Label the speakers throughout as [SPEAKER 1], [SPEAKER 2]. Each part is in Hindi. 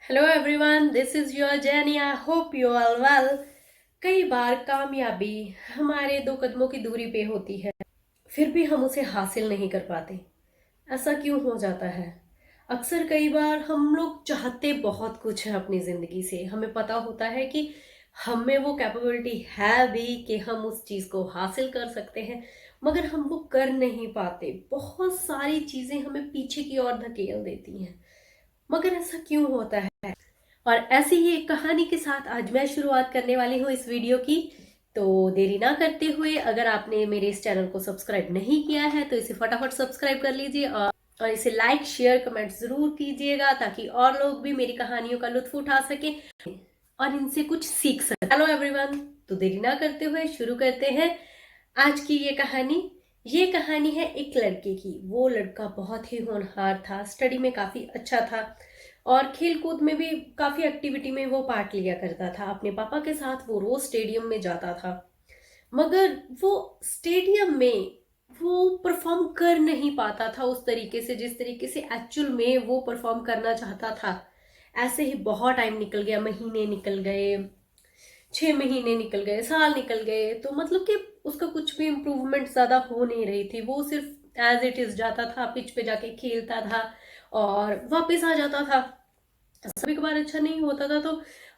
[SPEAKER 1] Hello everyone, this is your journey. I hope you are well. कई बार कामयाबी हमारे दो कदमों की दूरी पे होती है, फिर भी हम उसे हासिल नहीं कर पाते। ऐसा क्यों हो जाता है? अक्सर कई बार हम लोग चाहते बहुत कुछ है अपनी जिंदगी से, हमें पता होता है कि हमें वो कैपेबिलिटी है भी कि हम उस चीज को हासिल कर सकते हैं, मगर हम वो कर नहीं पाते। बहुत सारी चीजें हमें पीछे की ओर धकेल देती हैं, मगर ऐसा क्यों होता है? और ऐसी ही एक कहानी के साथ आज मैं शुरुआत करने वाली हूँ इस वीडियो की। तो देरी ना करते हुए, अगर आपने मेरे इस चैनल को सब्सक्राइब नहीं किया है तो इसे फटाफट सब्सक्राइब कर लीजिए और इसे लाइक शेयर कमेंट जरूर कीजिएगा, ताकि और लोग भी मेरी कहानियों का लुत्फ उठा सके और इनसे कुछ सीख सके। हेलो एवरीवन, तो देरी ना करते हुए शुरू करते हैं आज की ये कहानी है एक लड़के की। वो लड़का बहुत ही होनहार था, स्टडी में काफी अच्छा था और खेल कूद में भी काफी एक्टिविटी में वो पार्ट लिया करता था। अपने पापा के साथ वो रोज स्टेडियम में जाता था, मगर वो स्टेडियम में वो परफॉर्म कर नहीं पाता था उस तरीके से जिस तरीके से एक्चुअल में वो परफॉर्म करना चाहता था। ऐसे ही बहुत टाइम निकल गया, महीने निकल गए, 6 महीने निकल गए, साल निकल गए, तो मतलब कि उसका कुछ भी इम्प्रूवमेंट ज्यादा हो नहीं रही थी। वो सिर्फ एज इट इज जाता था, पिच पे जाके खेलता था और वापस आ जाता था। सभी बार अच्छा नहीं होता था तो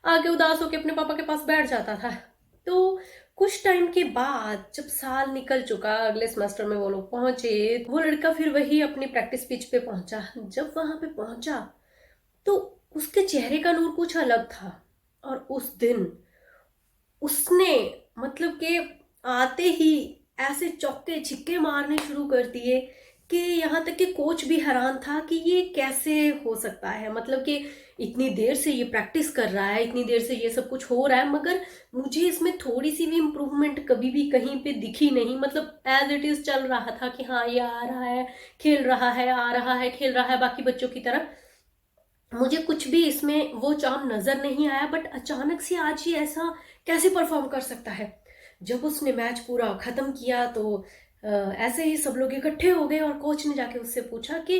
[SPEAKER 1] आगे उदास होके अपने पापा के पास बैठ जाता था। तो कुछ टाइम के बाद जब साल निकल चुका, अगले सेमेस्टर में वो लोग पहुंचे, वो लड़का फिर वही अपनी प्रैक्टिस पिच पे पहुंचा। जब वहां पे पहुंचा तो उसके चेहरे का नूर कुछ अलग था। और उस दिन उसने मतलब कि आते ही ऐसे चौके छिक्के मारने शुरू कर दिए कि यहाँ तक कि कोच भी हैरान था कि ये कैसे हो सकता है। मतलब कि इतनी देर से ये प्रैक्टिस कर रहा है, इतनी देर से ये सब कुछ हो रहा है, मगर मुझे इसमें थोड़ी सी भी इम्प्रूवमेंट कभी भी कहीं पे दिखी नहीं। मतलब एज इट इज चल रहा था कि हाँ ये आ रहा है, खेल रहा है, आ रहा है, खेल रहा है बाकी बच्चों की तरह। मुझे कुछ भी इसमें वो चार्म नजर नहीं आया, बट अचानक से आज ही ऐसा कैसे परफॉर्म कर सकता है। जब उसने मैच पूरा खत्म किया तो ऐसे ही सब लोग इकट्ठे हो गए और कोच ने जाके उससे पूछा कि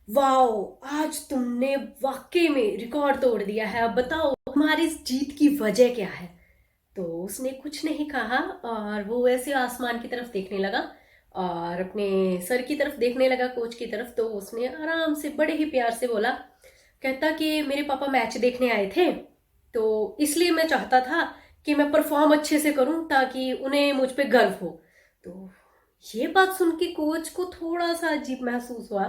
[SPEAKER 1] वाओ, आज तुमने वाकई में रिकॉर्ड तोड़ दिया है, अब बताओ तुम्हारी इस जीत की वजह क्या है। तो उसने कुछ नहीं कहा और वो वैसे आसमान की तरफ देखने लगा और अपने सर की तरफ देखने लगा, कोच की तरफ। तो उसने आराम से बड़े ही प्यार से बोला, कहता कि मेरे पापा मैच देखने आए थे, तो इसलिए मैं चाहता था कि मैं परफॉर्म अच्छे से करूं ताकि उन्हें मुझ पे गर्व हो। तो ये बात सुन के कोच को थोड़ा सा अजीब महसूस हुआ।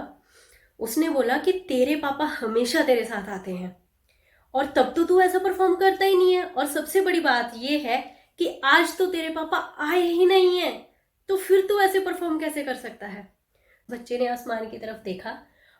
[SPEAKER 1] उसने बोला कि तेरे पापा हमेशा तेरे साथ आते हैं और तब तो तू ऐसा परफॉर्म करता ही नहीं है, और सबसे बड़ी बात ये है कि आज तो तेरे पापा आए ही नहीं है, तो फिर तू ऐसे परफॉर्म कैसे कर सकता है। बच्चे ने आसमान की तरफ देखा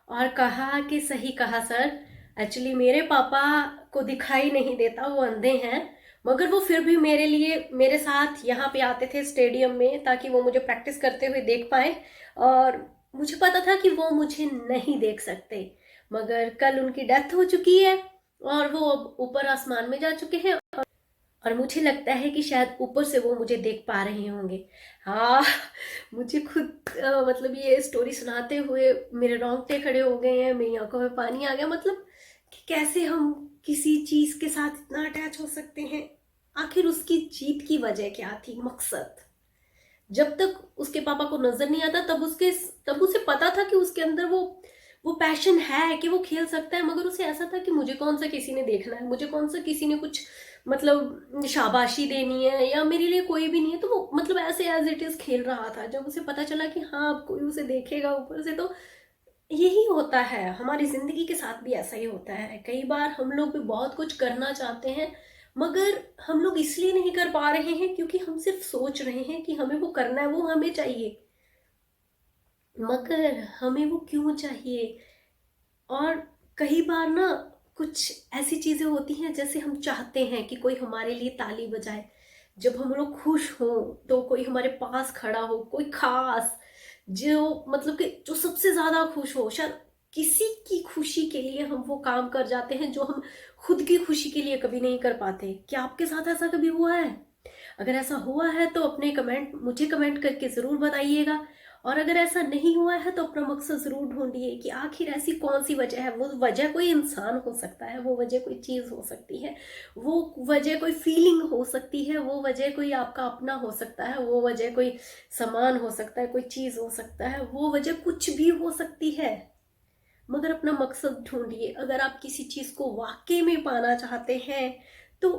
[SPEAKER 1] और कहा कि सही कहा सर, एक्चुअली मेरे पापा को दिखाई नहीं देता, वो अंधे हैं, मगर वो फिर भी मेरे लिए मेरे साथ यहाँ पे आते थे स्टेडियम में ताकि वो मुझे प्रैक्टिस करते हुए देख पाए। और मुझे पता था कि वो मुझे नहीं देख सकते, मगर कल उनकी डेथ हो चुकी है और वो अब ऊपर आसमान में जा चुके हैं और मुझे लगता है कि शायद ऊपर से वो मुझे देख पा रहे होंगे। हाँ, मुझे खुद मतलब ये स्टोरी सुनाते हुए मेरे रोंगटे खड़े हो गए हैं, मेरी आंखों में पानी आ गया। मतलब कि कैसे हम किसी चीज के साथ इतना अटैच हो सकते हैं। आखिर उसकी जीत की वजह क्या थी, मकसद? जब तक उसके पापा को नजर नहीं आता तब उसे पता था कि उसके अंदर वो पैशन है कि वो खेल सकता है, मगर उसे ऐसा था कि मुझे कौन सा किसी ने देखना है, मुझे कौन सा किसी ने कुछ मतलब शाबाशी देनी है, या मेरे लिए कोई भी नहीं है। तो वो मतलब ऐसे एज इट इज खेल रहा था। जब उसे पता चला कि हाँ अब कोई उसे देखेगा ऊपर से, तो यही होता है हमारी जिंदगी के साथ भी, ऐसा ही होता है। कई बार हम लोग भी बहुत कुछ करना चाहते हैं, मगर हम लोग इसलिए नहीं कर पा रहे हैं क्योंकि हम सिर्फ सोच रहे हैं कि हमें वो करना है, वो हमें चाहिए, मगर हमें वो क्यों चाहिए। और कई बार ना कुछ ऐसी चीजें होती हैं जैसे हम चाहते हैं कि कोई हमारे लिए ताली बजाए, जब हम लोग खुश हों तो कोई हमारे पास खड़ा हो, कोई खास जो मतलब कि जो सबसे ज्यादा खुश हो। शायद किसी की खुशी के लिए हम वो काम कर जाते हैं जो हम खुद की खुशी के लिए कभी नहीं कर पाते। क्या आपके साथ ऐसा कभी हुआ है? अगर ऐसा हुआ है तो अपने कमेंट मुझे कमेंट करके जरूर बताइएगा। और अगर ऐसा नहीं हुआ है तो अपना मकसद जरूर ढूंढिए कि आखिर ऐसी कौन सी वजह है। वो वजह कोई इंसान हो सकता है, वो वजह कोई चीज हो सकती है, वो वजह कोई फीलिंग हो सकती है, वो वजह कोई आपका अपना हो सकता है, वो वजह कोई सामान हो सकता है, कोई चीज हो सकता है, वो वजह कुछ भी हो सकती है। मगर अपना मकसद ढूंढिए। अगर आप किसी चीज को वाकई में पाना चाहते हैं तो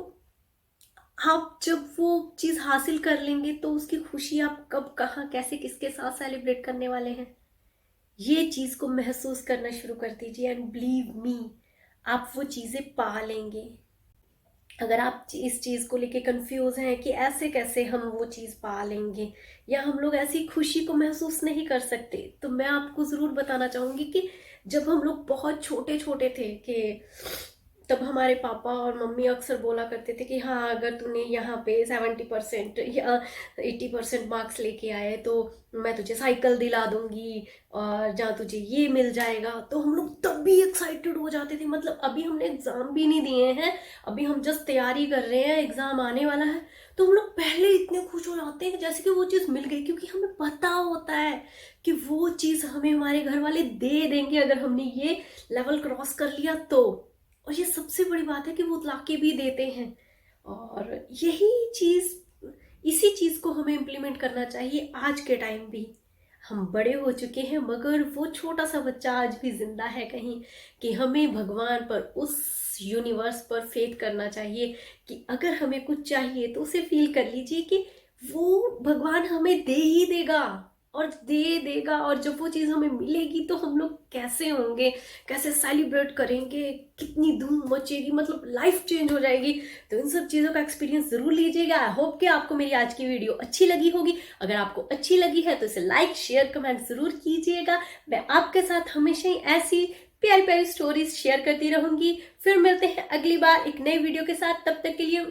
[SPEAKER 1] आप जब वो चीज हासिल कर लेंगे तो उसकी खुशी आप कब, कहाँ, कैसे, किसके साथ सेलिब्रेट करने वाले हैं, ये चीज को महसूस करना शुरू कर दीजिए। एंड बिलीव मी, आप वो चीजें पा लेंगे। अगर आप इस चीज को लेके कंफ्यूज हैं कि ऐसे कैसे हम वो चीज पा लेंगे या हम लोग ऐसी खुशी को महसूस नहीं कर सकते, तो मैं आपको जरूर बताना चाहूंगी कि जब हम लोग बहुत छोटे छोटे थे कि तब हमारे पापा और मम्मी अक्सर बोला करते थे कि हाँ, अगर तूने यहाँ पे 70% या 80% मार्क्स लेके आए तो मैं तुझे साइकिल दिला दूंगी और जहाँ तुझे ये मिल जाएगा। तो हम लोग तब भी एक्साइटेड हो जाते थे। मतलब अभी हमने एग्जाम भी नहीं दिए हैं, अभी हम जस्ट तैयारी कर रहे हैं, एग्जाम आने वाला है, तो हम लोग पहले इतने खुश हो जाते हैं जैसे कि वो चीज़ मिल गई, क्योंकि हमें पता होता है कि वो चीज़ हमें हमारे घर वाले दे देंगे अगर हमने ये लेवल क्रॉस कर लिया तो। और ये सबसे बड़ी बात है कि वो लाके भी देते हैं। और यही चीज, इसी चीज को हमें इम्प्लीमेंट करना चाहिए आज के टाइम भी। हम बड़े हो चुके हैं मगर वो छोटा सा बच्चा आज भी जिंदा है कहीं, कि हमें भगवान पर, उस यूनिवर्स पर फेथ करना चाहिए कि अगर हमें कुछ चाहिए तो उसे फील कर लीजिए कि वो भगवान हमें दे ही देगा और दे देगा। और जब वो चीज़ हमें मिलेगी तो हम लोग कैसे होंगे, कैसे सेलिब्रेट करेंगे, कितनी धूम मचेगी, मतलब लाइफ चेंज हो जाएगी। तो इन सब चीज़ों का एक्सपीरियंस जरूर लीजिएगा। आई होप कि आपको मेरी आज की वीडियो अच्छी लगी होगी। अगर आपको अच्छी लगी है तो इसे लाइक, शेयर, कमेंट जरूर कीजिएगा। मैं आपके साथ हमेशा ही ऐसी प्यारी प्यारी स्टोरीज शेयर करती रहूंगी। फिर मिलते हैं अगली बार एक नई वीडियो के साथ। तब तक के लिए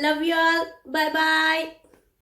[SPEAKER 1] love you all, bye bye.